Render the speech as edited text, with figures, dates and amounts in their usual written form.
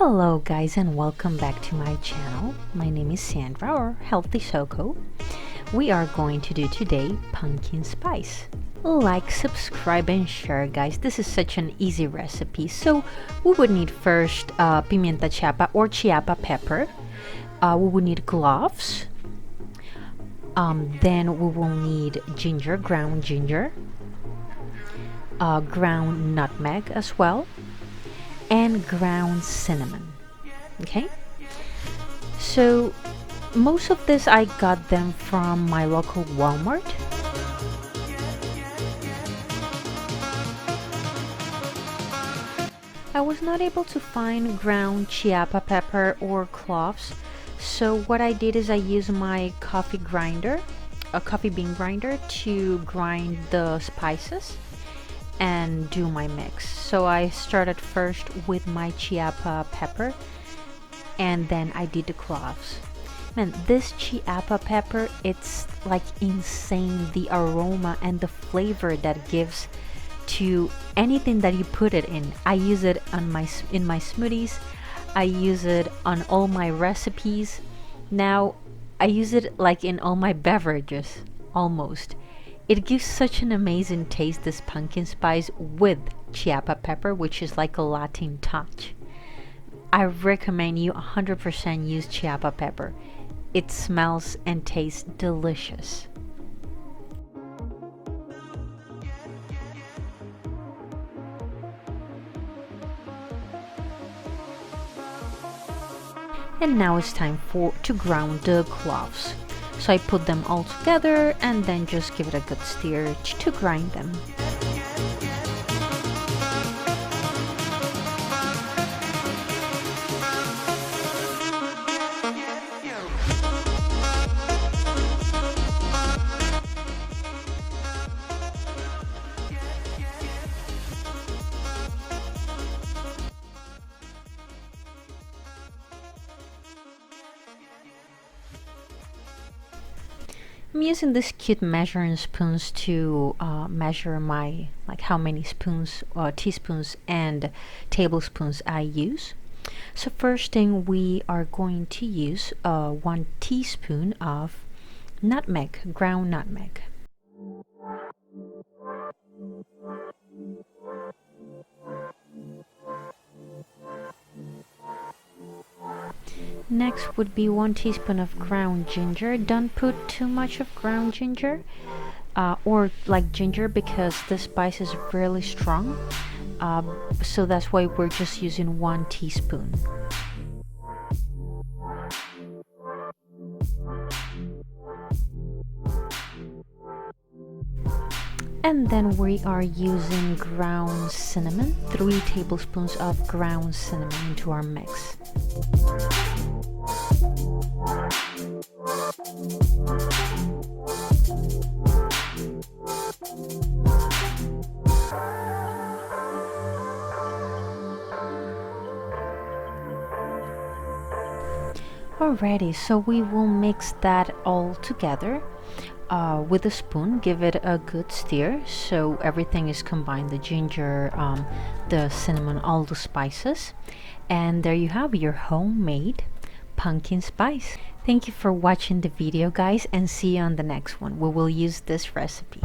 Hello guys and welcome back to my channel. My name is Sandra or Healthy Soko. We are going to do today pumpkin spice. Like, subscribe and share guys. This is such an easy recipe. So we would need first pimienta chapa or chiapa pepper. We would need cloves. Then we will need ginger, ground ginger, ground nutmeg as well, and ground cinnamon. Okay, so most of this I got them from my local Walmart. I was not able to find ground chiapa pepper or cloves, so what I did is I used my coffee bean grinder to grind the spices and do my mix. So I started first with my chiapa pepper and then I did the cloves. Man, this chiapa pepper, it's like insane, the aroma and the flavor that gives to anything that you put it in. I use it on in my smoothies. I use it on all my recipes. Now I use it like in all my beverages almost. It gives such an amazing taste, this pumpkin spice with chiapa pepper, which is like a Latin touch. I recommend you 100% use chiapa pepper. It smells and tastes delicious. And now it's time to ground the cloves. So I put them all together and then just give it a good stir to grind them. I'm using these cute measuring spoons to measure my how many spoons, teaspoons and tablespoons I use. So first thing, we are going to use 1 teaspoon of nutmeg, ground nutmeg. Next would be 1 teaspoon of ground ginger. Don't put too much of ground ginger or like ginger, because the spice is really strong. So that's why we're just using 1 teaspoon. And then we are using ground cinnamon, 3 tablespoons of ground cinnamon into our mix. Alrighty, so we will mix that all together with a spoon. Give it a good stir so everything is combined, the ginger, the cinnamon, all the spices. And there you have your homemade pumpkin spice. Thank you for watching the video guys, and see you on the next one. We will use this recipe.